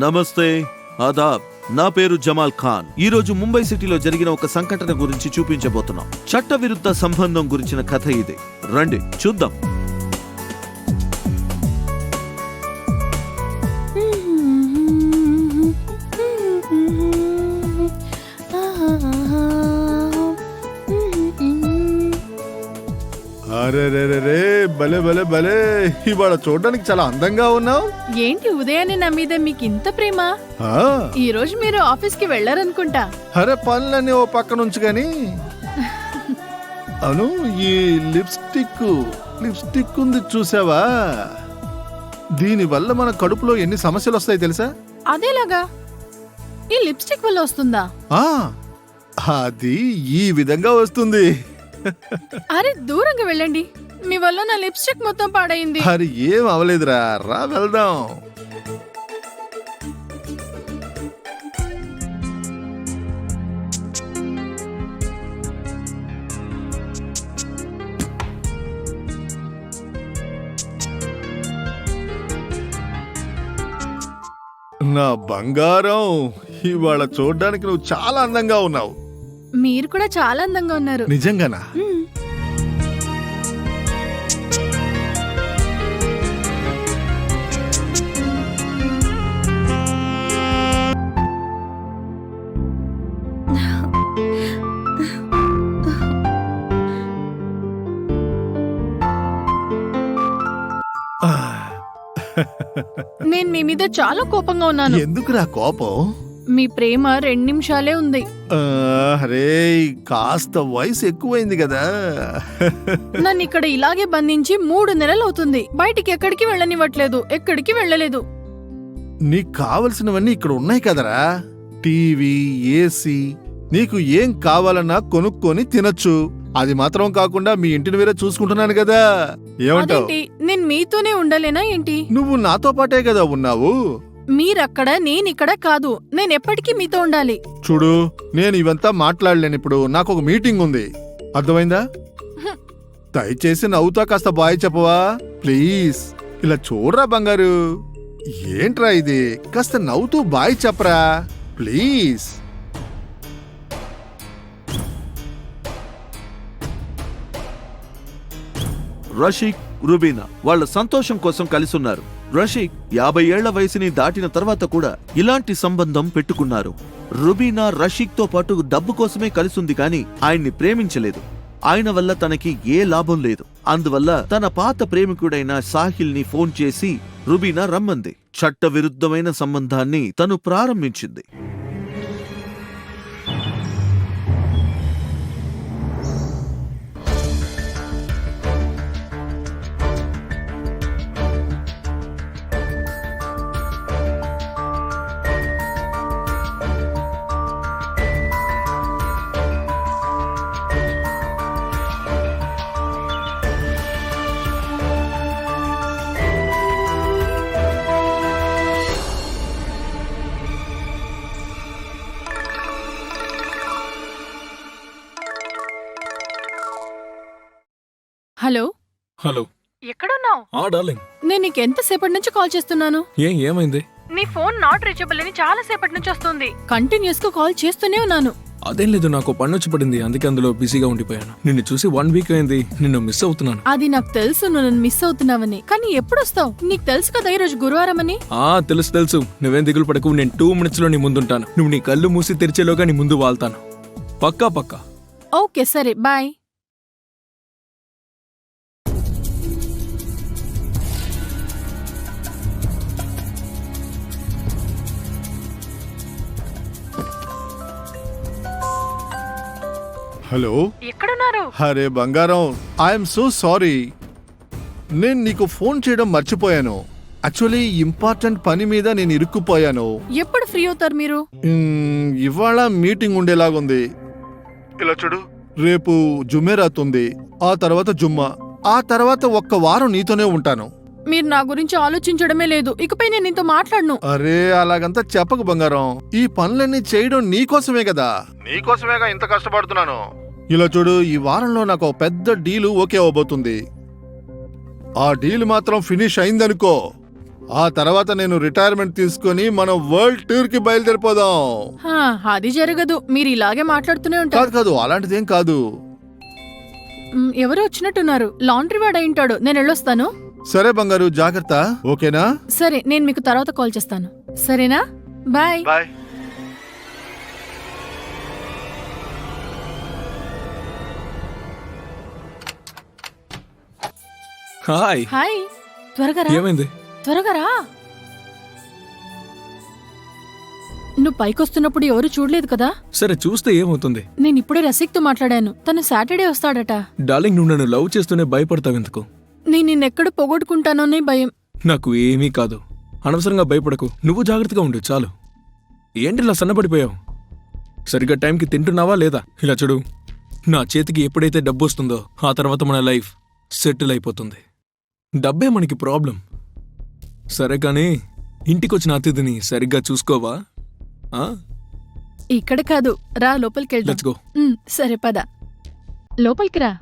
నమస్తే, ఆదాబ్. నా పేరు జమాల్ ఖాన్. ఈ రోజు ముంబై సిటీలో జరిగిన ఒక సంఘటన గురించి చూపించబోతున్నాం. చట్టవిరుద్ధ సంబంధం గురించిన కథ ఇదే. రండి చూద్దాం. అరే భలే భలే భలే, ఇవాళ చూడడానికి చాలా అందంగా ఉన్నావు. ఏంటి ఉదయాన్నే నా మీద మీకు ఇంత ప్రేమ? ఈ రోజు మీరు ఆఫీస్ కి వెళ్లారనుకుంటా. అరే పనులన్నీ ఓ పక్క నుంచి గాని అను, ఈ లిప్స్టిక్ ఉంది చూసావా? దీని వల్ల మన కడుపులో ఎన్ని సమస్యలు వస్తాయి తెలుసా? అదేలాగా ఈ లిప్స్టిక్ వల్ల వస్తుందా? అది ఈ విధంగా వస్తుంది. అరే దూరంగా వెళ్ళండి, మీ వల్ల నా లిప్స్టిక్ మొత్తం పాడైంది. అరే ఏం అవలేదురా, రా వెళ్దాం. నా బంగారం, ఇవాళ చూడ్డానికి నువ్వు చాలా అందంగా ఉన్నావు. మీరు కూడా చాలా అందంగా ఉన్నారు. నిజంగానా? నేను మీ మీద చాలా కోపంగా ఉన్నాను. ఎందుకురా కోపం? మీ ప్రేమ 2 నిమిషాలే ఉంది. అరే కాస్త వయసు ఎక్కువైంది కదా. నన్ను ఇక్కడ ఇలాగే బంధించి 3 నెలలు అవుతుంది. బయటికి ఎక్కడికి వెళ్ళనివ్వట్లేదు, ఎక్కడికి వెళ్ళలేదు. నీకు కావలసినవన్నీ ఇక్కడ ఉన్నాయి కదరా. టీవీ, ఏసీ, నీకు ఏం కావాలన్నా కొనుక్కొని తినొచ్చు. అది మాత్రం కాకుండా మీ ఇంటిని వేరే చూసుకుంటున్నాను కదా. ఏమంటావు? అదేంటి, నేను మీతోనే ఉండలేనా ఏంటి? నువ్వు నాతో పాటే కదా ఉన్నావు. మీరక్కడ, నేనిక్కడ కాదు. నేను ఎప్పటికీ మీతో ఉండాలి. చూడు, నేను ఇవంతా మాట్లాడలేను. ఇప్పుడు నాకు ఒక మీటింగ్ ఉంది, అర్థమైందా? దయచేసి నవ్వుతా కాస్త బాయ్ చెప్పవా ప్లీజ్? ఇలా చూడరా బంగారు, ఏంట్రా ఇది? కాస్త నవ్వుతూ బాయ్ చెప్పరా ప్లీజ్. రషీక్, రుబీనా వాళ్ళ సంతోషం కోసం కలిసున్నారు. రషీక్ 50 ఏళ్ల వయసుని దాటిన తర్వాత కూడా ఇలాంటి సంబంధం పెట్టుకున్నారు. రుబీనా రషీక్ తో పాటు డబ్బు కోసమే కలిసుంది కానీ ఆయన్ని ప్రేమించలేదు. ఆయన వల్ల తనకి ఏ లాభం లేదు. అందువల్ల తన పాత ప్రేమికుడైన సాహిల్ ని ఫోన్ చేసి రుబీనా రమ్మంది. చట్టవిరుద్ధమైన సంబంధాన్ని తను ప్రారంభించింది. హలో హలో, ఎక్కడున్నావు? డార్లింగ్. నేను నీకు ఎంతసేపటి నుంచి కాల్ చేస్తున్నాను. ఏమైంది? నీ ఫోన్ నాట్ రీచబుల్ అని చాలా సేపటి నుంచి వస్తుంది. కంటిన్యూస్ గా కాల్ చేస్తూనే ఉన్నాను. అదేం లేదు, నాకు పని వచ్చి పడింది, అందుకే అందులో బిజీగా ఉండిపోయాను. నిన్ను చూసి 1 వీక్ అయింది, నిన్ను మిస్ అవుతున్నాను. అది నాకు తెలుసు, నువ్వు నన్ను మిస్ అవుతున్నావని. కానీ ఎప్పుడు వస్తావు? నీకు తెలుసు కదా ఈ రోజు గురువారం అని. తెలుసు. నువ్వేం దిగులు పడకు, నేను 2 minutes లో నీ ముందుంటాను. నువ్వు నీ కళ్ళు మూసి తెరిచేలోగా నీ ముందు వాళ్తాను. పక్కా. ఓకే సరే, బాయ్. హలో, ఎక్కడున్నారు? అరే బంగారం, ఐఎమ్ సో సారీ. నేను నీకు ఫోన్ చేయడం మర్చిపోయాను. యాక్చువల్లీ ఇంపార్టెంట్ పని మీద నేను ఇరుక్కుపోయాను. ఎప్పుడు ఫ్రీ అవుతారు మీరు? ఇవాళ మీటింగ్ ఉండేలాగుంది. ఇలా చూడు, రేపు జుమేరాత్ ఉంది, ఆ తర్వాత జుమ్మా, ఆ తర్వాత 1 వారం నీతోనే ఉంటాను. మీరు నా గురించి ఆలోచించడమే లేదు. ఇకపై నేను నీతో మాట్లాడను. అరే అలాగంతా చెప్పకు బంగారం. ఈ పనులన్నీ చేయడం నీకోసమే కదా. నీకోసమేగా ఇంత కష్టపడుతున్నాను. ఇలా చూడు, ఈ వారంలో నాకు పెద్ద డీలు ఓకే అవబోతుంది. ఆ డీల్ మాత్రం ఫినిష్ అయిందనుకో, ఆ తర్వాత నేను రిటైర్మెంట్ తీసుకొని మనం వరల్డ్ టూర్ కి బయలుదేరిపోదాం. హా, అది జరగదు. మీరు ఇలాగే మాట్లాడుతూనే ఉంటారు. కాదు కాదు, అలాంటిదేం కాదు. ఎవరు వచ్చినట్టున్నారు. లాండ్రీ వాడు అయింటాడు. నేను వెళ్ళొస్తాను. సరే బంగారు, జాగ్రత్త. ఓకేనా? సరే, నేను మీకు తర్వాత కాల్ చేస్తాను. సరేనా? బాయ్. బాయ్. హాయ్. హాయ్. త్వరగా రా. ఏమైంది? త్వరగా రా. నువ్వు పైకొస్తున్నప్పుడు ఎవరు చూడలేదు కదా? సరే, చూస్తే ఏమవుతుంది? నేను ఇప్పుడే రసిక్తో మాట్లాడాను. తను సాటర్డే వస్తాడట. డార్లింగ్, నువ్వు నన్ను లవ్ చేస్తూనే భయపడతావెందుకు? నేను నిన్నెక్కడ పోగొట్టుకుంటానోనే భయం. నాకు ఏమీ కాదు. అనవసరంగా భయపడకు. నువ్వు జాగ్రత్తగా ఉండు చాలు. ఏంటి ఇలా సన్నబడిపోయావు? సరిగ్గా టైంకి తింటున్నావా లేదా? ఇలా చూడు, నా చేతికి ఎప్పుడైతే డబ్బు వస్తుందో ఆ తర్వాత మన లైఫ్ సెటిల్ అయిపోతుంది. డబ్బే మనకి ప్రాబ్లం. సరే కానీ ఇంటికొచ్చిన అతిథిని సరిగ్గా చూసుకోవా? ఇక్కడ కాదు, రా లోపలికి వెళ్దాం. Let's go. సరే పద, లోపలికి రా.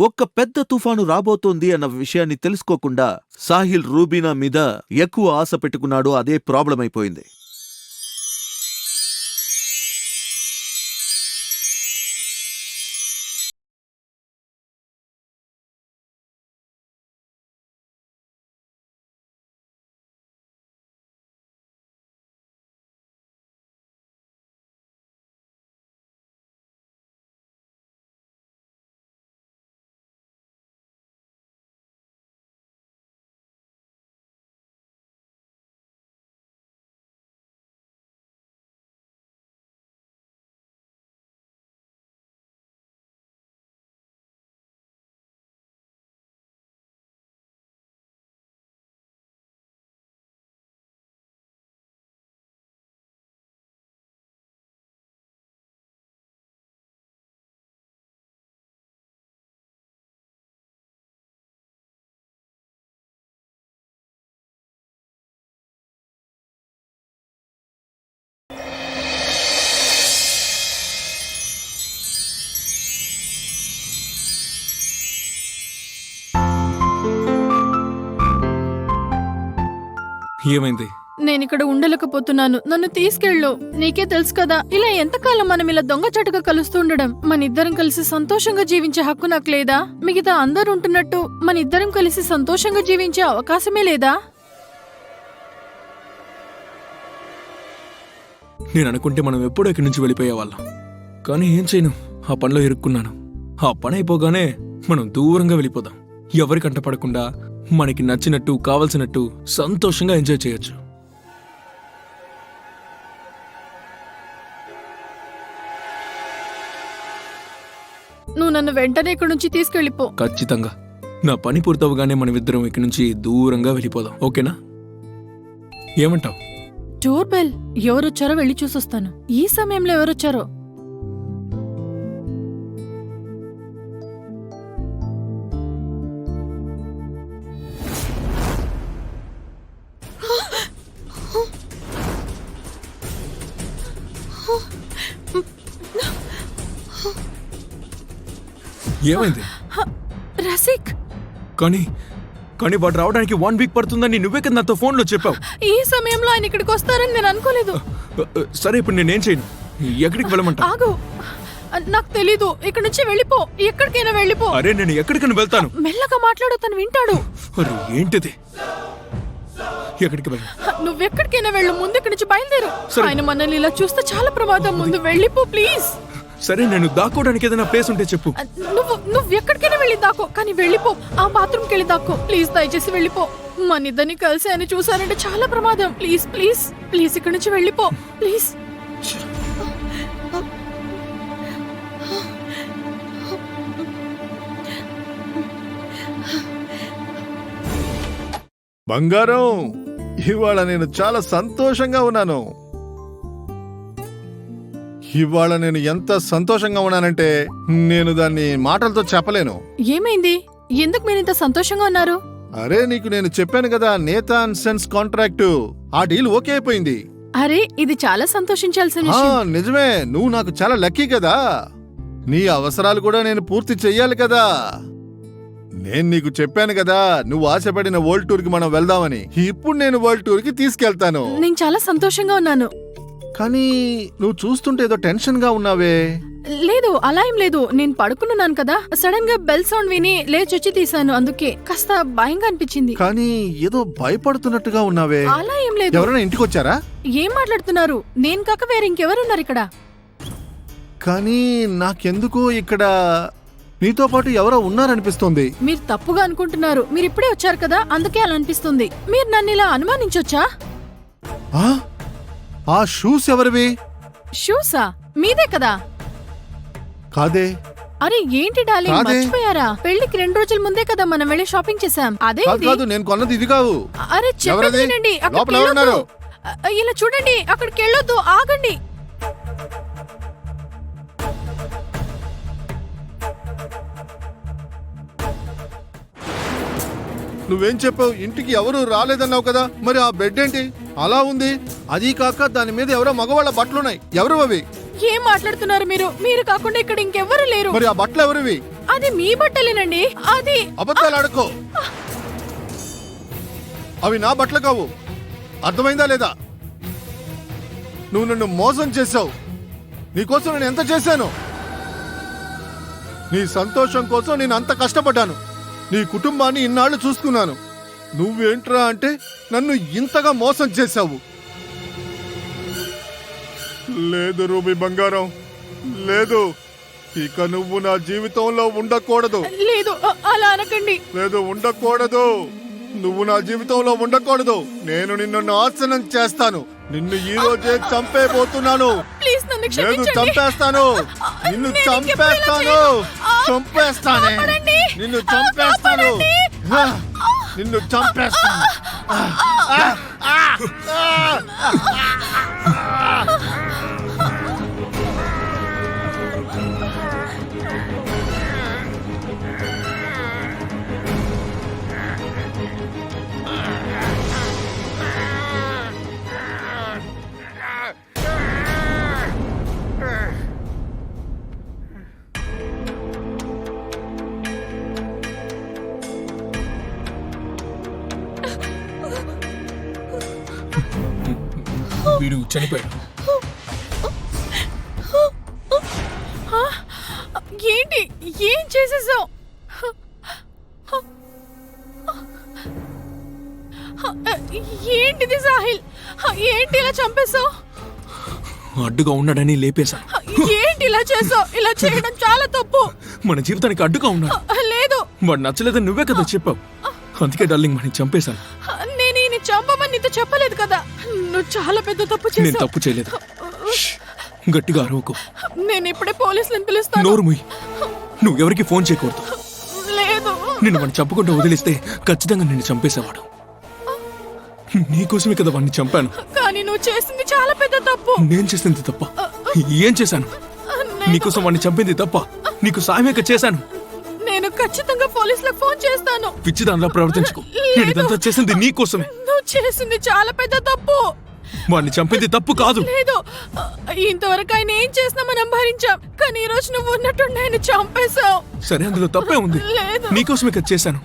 ఒక్క పెద్ద తుఫాను రాబోతోంది అన్న విషయాన్ని తెలుసుకోకుండా సాహిల్ రూబీనా మీద ఎక్కువ ఆశ పెట్టుకున్నాడు. అదే ప్రాబ్లం అయిపోయింది. ఏమైంది? నేనిక్కడ ఉండలేకపోతున్నాను. నన్ను తీసుకెళ్ళు. నీకే తెలుసు కదా, ఇలా ఎంతకాలం మనం ఇలా దొంగచాటుగా కలుస్తుండడం. మన ఇద్దరం కలిసి సంతోషంగా జీవించే హక్కు నాకు లేదా? మిగతా అందరూ ఉంటున్నట్టు మన ఇద్దరం కలిసి సంతోషంగా జీవించే అవకాశమే లేదా? నేను అనుకుంటే మనం ఎప్పుడో ఇక్కడి నుంచి వెళ్ళిపోయేవాళ్ళం. కానీ ఏం చేయను, ఆ పనిలో ఇరుక్కున్నాను. ఆ పని అయిపోగానే మనం దూరంగా వెళ్ళిపోదాం. ఎవరి కంట పడకుండా మనకి నచ్చినట్టు కావలసినట్టు సంతోషంగా ఎంజాయ్ చేయొచ్చు. నువ్వు నన్ను వెంటనే ఇక్కడి నుంచి తీసుకెళ్ళిపో. ఖచ్చితంగా. నా పని పూర్తవగానే మనమిద్దరం ఇక్కడి నుంచి దూరంగా వెళ్ళిపోదాం. ఓకేనా? ఏమంటావ్? Door bell. ఎవరొచ్చారో వెళ్ళి చూసొస్తాను. ఈ సమయంలో ఎవరొచ్చారో? ఏమైంది? రసిక్. కానీ కానీ వాడు రావడానికి 1 వీక్ పడుతుందని నువ్వే కదా నాతో ఫోన్లో చెప్పావు. ఈ సమయంలో ఆయన ఇక్కడికి వస్తారని నేను అనుకోలేదు. సరే ఇప్పుడు నేనేం చేయను? ఎక్కడికి వెళ్ళమంటా? ఆగు, నాకు తెలీదు. ఇక్కడి నుంచి వెళ్ళిపో, ఎక్కడికైనా వెళ్ళిపో. అరే నేను ఎక్కడికైనా వెళ్తాను. మెల్లగా మాట్లాడు, తను వింటాడు. అరే ఏంటిది? ఎక్కడికి వెళ్ళను? నువ్వెక్కడికైనా వెళ్ళు, ముందు ఇక్కడి నుంచి బయలుదేరు. సరే. ఆయన మనల్ని ఇలా చూస్తే చాలా ప్రమాదం. ముందు వెళ్ళిపో ప్లీజ్. సరే నేను దాక్కోవడానికి ఏదైనా ప్లేస్ ఉంటే చెప్పు. నువ్వు ఎక్కడికైనా వెళ్ళి దాక్కో, కానీ వెళ్ళిపో. ఆ బాత్రూమ్కి వెళ్ళి దాక్కో ప్లీజ్, దయచేసి వెళ్ళిపో. మన ఇద్దరిని కలిసి ఆయన చూసారంటే చాలా ప్రమాదం. ప్లీజ్ ప్లీజ్ ప్లీజ్ ఇక్కడి నుంచి వెళ్ళిపో ప్లీజ్. బంగారం, ఇవాళ నేను చాలా సంతోషంగా ఉన్నాను. ఇవాళ నేను ఎంత సంతోషంగా ఉన్నానంటే నేను దాన్ని మాటలతో చెప్పలేను. ఏమైంది? ఎందుకు మీరు ఇంత సంతోషంగా ఉన్నారు? అరే నీకు నేను చెప్పాను కదా, నేతా అండ్ సెన్స్ కాంట్రాక్టు, ఆ డీల్ ఓకే అయిపోయింది. అరే ఇది చాలా సంతోషించాల్సిన ఆ, విషయం. నిజమే, నువ్వు నాకు చాలా లక్కీ కదా. నీ అవసరాలు కూడా నేను పూర్తి చెయ్యాలి కదా. నేను నీకు చెప్పాను కదా, నువ్వు ఆశపడిన వరల్డ్ టూర్ కి మనం వెళ్దామని. ఇప్పుడు నేను వరల్డ్ టూర్ కి తీసుకెళ్తాను. నేను చాలా సంతోషంగా ఉన్నాను. కానీ నువ్వు చూస్తుంటే ఏదో టెన్షన్ గా ఉన్నావే. లేదు, అలా ఏం లేదు. నేను పడుకున్నాను కదా, సడన్ గా బెల్ సౌండ్ విని లేచొచ్చి తీసాను. అందుకే కాస్త భయంగా అనిపించింది. కానీ ఏదో భయపడుతున్నట్టుగా ఉన్నావే. అలా ఏం లేదు. ఎవరైనా ఇంటికి వచ్చారా? ఏం మాట్లాడుతున్నారు? నేను కాక వేరే ఇంకెవరున్నారు ఇక్కడ? కానీ నాకెందుకో ఇక్కడ నీతో పాటు ఎవరో ఉన్నారనిపిస్తుంది. మీరు తప్పుగా అనుకుంటున్నారు. మీరు ఇప్పుడే వచ్చారు కదా, అందుకే అలా అనిపిస్తుంది. మీరు నన్ను ఇలా అనుమానించొచ్చా? ఆ? ఆ షూస్ ఎవరివి? షూసా? మీదే కదా? కాదే. అరే ఏంటి డార్లింగ్, కాదే. మర్చిపోయారా? పెళ్లికి 2 రోజుల ముందే కదా మనం వెళ్ళి షాపింగ్ చేసాం. అదే కాదు ఇది. కాదు, నేను కొన్నది ఇది కాదు. అరే చెప్పేది ఎవరది? వినండి. అక్కడికి లోపల ఎవరున్నారు? వెళ్ళొద్దు. ఇలా చూడండి, అక్కడికి వెళ్ళొద్దు, ఆగండి. నువ్వేం చెప్పావు? ఇంటికి ఎవరు రాలేదన్నావు కదా, మరి ఆ బెడ్ ఏంటి అలా ఉంది? అది కాక దాని మీద ఎవరో మగవాళ్ళ బట్టలున్నాయి. ఎవరు అవి? ఏం మాట్లాడుతున్నారు మీరు? మీరు కాకుండా ఇక్కడ ఇంకెవ్వరు లేరు. మరి ఆ బట్టలు ఎవరివి? అది మీ బట్టలేనండి. అది అబద్ధాలు ఆడుకో. అవి నా బట్టలు కావు, అర్థమైందా లేదా? నువ్వు నన్ను మోసం చేశావు. నీకోసం నేను ఎంత చేశాను? నీ సంతోషం కోసం నేను అంత కష్టపడ్డాను. నీ కుటుంబాన్ని ఇన్నాళ్ళు చూసుకున్నాను. నువ్వేంట్రా అంటే నన్ను ఇంతగా మోసం చేశావు. లేదు రూబీ బంగారం, లేదు. ఇక నువ్వు నా జీవితంలో ఉండకూడదు. లేదు, అలా అనకండి. లేదు, ఉండకూడదు. నువ్వు నా జీవితంలో ఉండకూడదు. నేను నిన్ను నాశనం చేస్తాను. నిన్ను ఈ రోజే చంపేపోతున్నాను. ప్లీజ్ నన్ను లేదు, క్షమించండి. చంపేస్తాను. నిన్ను నేను ఇంకెప్పుడు ఇలా చంపేస్తాను. చేయను. చంపేస్తానే. కాపాడండి. నిన్ను చంపేస్తాను. కాపాడండి. నిన్ను చంపేస్తాను. వీడు చనిపోయాడు. ఏంటి? ఏం చేసేసావు? ఏంటిది సాహిల్? ఏంటి ఇలా చంపేశావు? అడ్డుగా ఉన్నాడని లేపేశాను. ఏంటి ఇలా చేసావు? ఇలా చేయడం చాలా తప్పు. మన జీవితానికి అడ్డుగా ఉన్నాడు. లేదు, వాడు నచ్చలేదని నువ్వే కదా చెప్పావు. అందుకే డార్లింగ్ వాడిని చంపేశాను. నేను ఈయన చంపమని నీతో చెప్పలేదు కదా. నువ్వు చాలా పెద్ద తప్పు నేను చేసావు. తప్పు చేయలేదు. ష్! గట్టిగా అరవకు. నేను ఇప్పుడే పోలీసులను పిలుస్తాను. నోరు మూయి. నువ్వు ఎవరికి ఫోన్ చేయకూడదు. లేదు, నిన్ను వాడిని చంపకుండా వదిలిస్తే ఖచ్చితంగా నిన్ను చంపేసేవాడు. నీకోసమే కదా వాడిని చంపాను. కానీ నువ్వు చేసింది చాలా పెద్ద తప్పు. నేను చేసింది తప్ప? ఏం చేశాను? నేను- నీకోసం వాడిని చంపింది తప్ప? నీకు సాయమేక చేశాను. నేను ఖచ్చితంగా పోలీసులకు ఫోన్ చేస్తాను. పిచ్చిదానిలా ప్రవర్తించుకో. నేను ఇదంతా చేసింది నీకోసమే. నువ్వు చేసింది చాలా పెద్ద తప్పు. వాడిని చంపింది తప్పు కాదు. లేదు, ఇంతవరకు ఆయన ఏం చేసినా మనం భరించాం. కానీ ఈ రోజు నువ్వు ఉన్నట్టు ఆయన చంపేశావు. సరే అందులో తప్పే ఉంది. లేదు. నీకోసమే కదా చేశాను.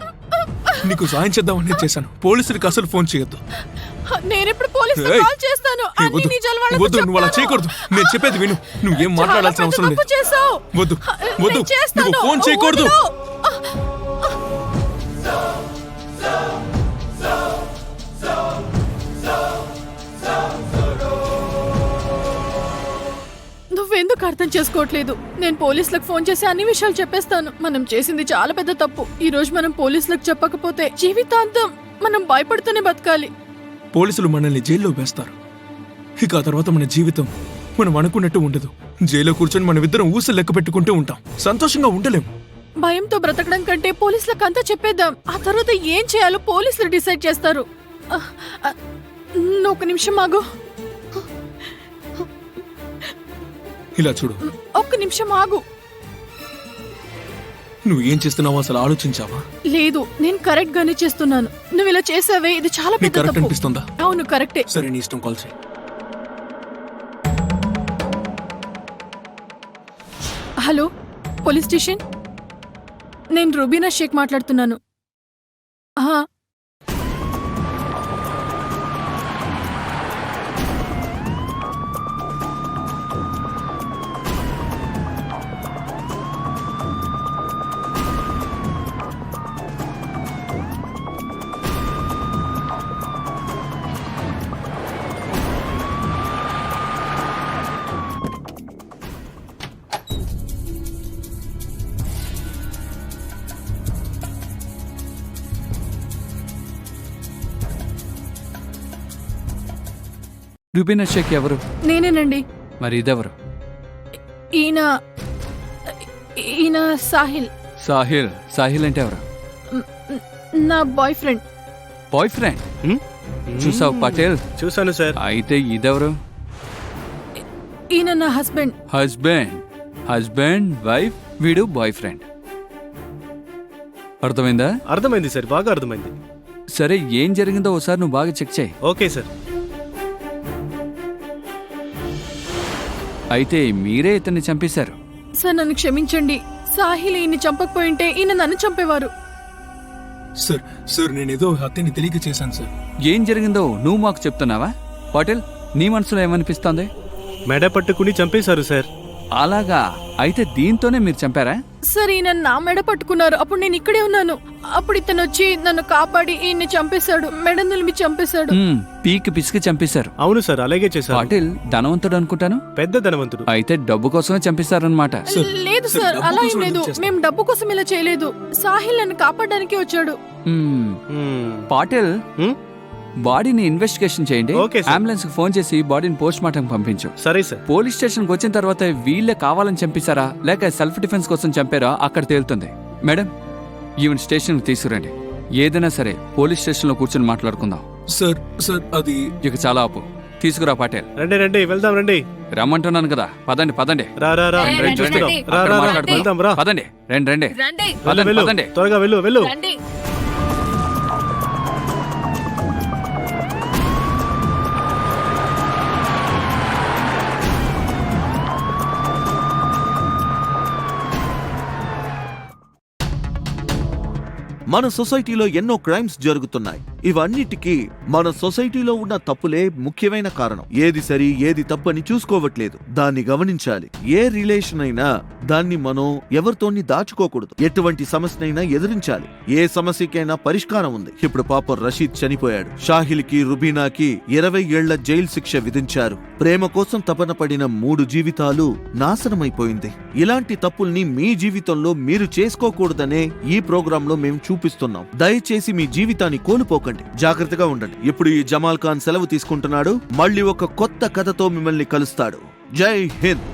నీకు సాయం చేద్దామని చేశాను. పోలీసులకు అసలు ఫోన్ చేయొద్దు. నేనెప్పుడు పోలీసులకు ఏయ్! కాల్ చేస్తాను. ఏయ్, అన్ని వద్దు నిజాలు వాళ్ళకు వద్దు, నువ్వు అలా చెప్తాను. చేయకూడదు. నేను చెప్పేది విను. నువ్వేం చాలా మాట్లాడాల్సిన పెద్ద అవసరం లేదు. తప్పు చేశావు. వద్దు నేను వద్దు, చేస్తాను. నువ్వు ఫోన్ చేయకూడదు. వద్దు. నువ్వెందుకు అర్థం చేసుకోవట్లేదు? నేను పోలీసులకు ఫోన్ చేసి అన్ని విషయాలు చెప్పేస్తాను. మనం చేసింది చాలా పెద్ద తప్పు. ఈ రోజు మనం పోలీసులకు చెప్పకపోతే జీవితాంతం మనం భయపడుతూనే బతకాలి. పోలీసులు మనల్ని జైల్లో వేస్తారు. ఇక ఆ తర్వాత మన జీవితం మనం అనుకున్నట్టు ఉండదు. జైల్లో కూర్చొని మనమిద్దరం ఊసలు లెక్క పెట్టుకుంటూ ఉంటాం. సంతోషంగా ఉండలేం. భయంతో బ్రతకడం కంటే పోలీసులకు అంతా చెప్పేద్దాం. ఆ తర్వాత ఏం చేయాలో పోలీసులు డిసైడ్ చేస్తారు. నువ్వు ఒక నిమిషం ఆగు. ఇలా చూడు, ఒక్క నిమిషం ఆగు. నువ్వు ఏం చేస్తున్నావో అసలు ఆలోచించావా? లేదు, నేను కరెక్ట్ గానే చేస్తున్నాను. నువ్వు ఇలా చేసావే, ఇది చాలా నీకు పెద్ద కరెక్ట్ తప్పు. అనిపిస్తుందా? అవును, కరెక్టే. సరే, నీ ఇష్టం. కాల్ చేయి. Hello, police station. నేను రుబీనా షేక్ మాట్లాడుతున్నాను. ఆహా, రుబీనా షేక్ ఎవరు? నేనేనండి. మరి ఇదెవరు? ఈయన ఈయన సాహిల్, సాహిల్. సాహిల్ అంటే ఎవరు? నా బాయ్ ఫ్రెండ్. Boy friend? చూసావు పటేల్? చూసాను సార్. అయితే ఇదెవరు? ఈయన నా హస్బెండ్. హస్బెండ్. హస్బెండ్, వైఫ్, వీడు బాయ్ ఫ్రెండ్. అర్థమైందా? అర్థమైంది సార్, బాగా అర్థమైంది. సరే, ఏం జరిగిందో ఒకసారి నువ్వు బాగా చెక్ చేయి. Okay sir. అయితే మీరే ఇతన్ని చంపేశారు. సార్, నన్ను క్షమించండి. సాహిల్ ఈయన్ని చంపకపోయింటే ఈయన నన్ను చంపేవారు. సార్ సార్, నేనేదో హత్యని తెలియక చేశాను సార్. ఏం జరిగిందో నువ్వు మాకు చెప్తున్నావా? పటేల్, నీ మనసులో ఏమనిపిస్తోంది? మెడ పట్టుకుని చంపేశారు సార్. అలాగా? అయితే దీంతోనే మీరు చంపారా? సార్, ఈయన నా మెడ పట్టుకున్నారు. అప్పుడు నేను ఇక్కడే ఉన్నాను. అప్పుడు ఇతను వచ్చి నన్ను కాపాడి ఈయన్ని చంపేశాడు. మెడ నిలిమి చంపేశాడు. పీకి పిసికి చంపేశారు. అవును సార్, అలాగే చేశారు. పాటిల్ ధనవంతుడు అనుకుంటాను. పెద్ద ధనవంతుడు. అయితే డబ్బు కోసమే చంపేశారన్నమాట. సార్, లేదు సార్, సార్, డబ్బు అలా కోసం ఏం లేదు. ఎందుకు చేస్తారు? మేము డబ్బు కోసం ఇలా చేయలేదు. సాహిల్ నన్ను కాపాడడానికి వచ్చాడు. పాటిల్, హ్మ్? బాడీని ఇన్వెస్టిగేషన్ చేయండి. Okay sir. అంబులెన్స్ కి ఫోన్ చేసి బాడీని పోస్ట్ మార్టం పంపించు. సరే సార్. పోలీస్ స్టేషన్ కి వచ్చిన తర్వాత వీళ్ళే కావాలని చంపేశారా లేక సెల్ఫ్ డిఫెన్స్ కోసం చంపారా అక్కడ తేలుతుంది. మేడం, ఈవెన్ స్టేషన్ కి తీసుకురండి. ఏదైనా సరే పోలీస్ స్టేషన్ లో కూర్చొని మాట్లాడుకుందాం. సార్ సార్, అది ఇక చాలా ఆపు. తీసుకురా పాటేల్. రండి రండి, వెళ్దాం రండి. రమ్మంటున్నాను కదా. పదండి పదండి. రా రా రా, రండి, రండి, చూస్తున్నాం. రండి. రా అక్కడ రా రా, మాట్లాడుకుందాం. వెళ్దాం రా. పదండి. రండి రండి. రండి, వెళ్ళు, వెళ్ళు. పదండి. త్వరగా వెళ్ళు వెళ్ళు. రండి. మన సొసైటీలో ఎన్నో క్రైమ్స్ జరుగుతున్నాయి. ఇవన్నిటికీ మన సొసైటీలో ఉన్న తప్పులే ముఖ్యమైన కారణం. ఏది సరి ఏది తప్పని చూసుకోవట్లేదు. దాన్ని గమనించాలి. ఏ రిలేషన్ అయినా దాన్ని మనం ఎవరితోని దాచుకోకూడదు. ఎటువంటి సమస్యనైనా ఎదిరించాలి. ఏ సమస్యకైనా పరిష్కారం ఉంది. ఇప్పుడు పాపం రషీద్ చనిపోయాడు. షాహిల్ కి, రుబీనాకి 20 ఏళ్ల జైలు శిక్ష విధించారు. ప్రేమ కోసం తపన పడిన 3 జీవితాలు నాశనమైపోయింది. ఇలాంటి తప్పుల్ని మీ జీవితంలో మీరు చేసుకోకూడదనే ఈ ప్రోగ్రాంలో మేము చూపిస్తున్నాం. దయచేసి మీ జీవితాన్ని కోల్పోకండి. జాగ్రత్తగా ఉండండి. ఇప్పుడు ఈ జమాల్ ఖాన్ సెలవు తీసుకుంటున్నాడు. మళ్ళీ ఒక కొత్త కథతో మిమ్మల్ని కలుస్తాడు. జై హింద్.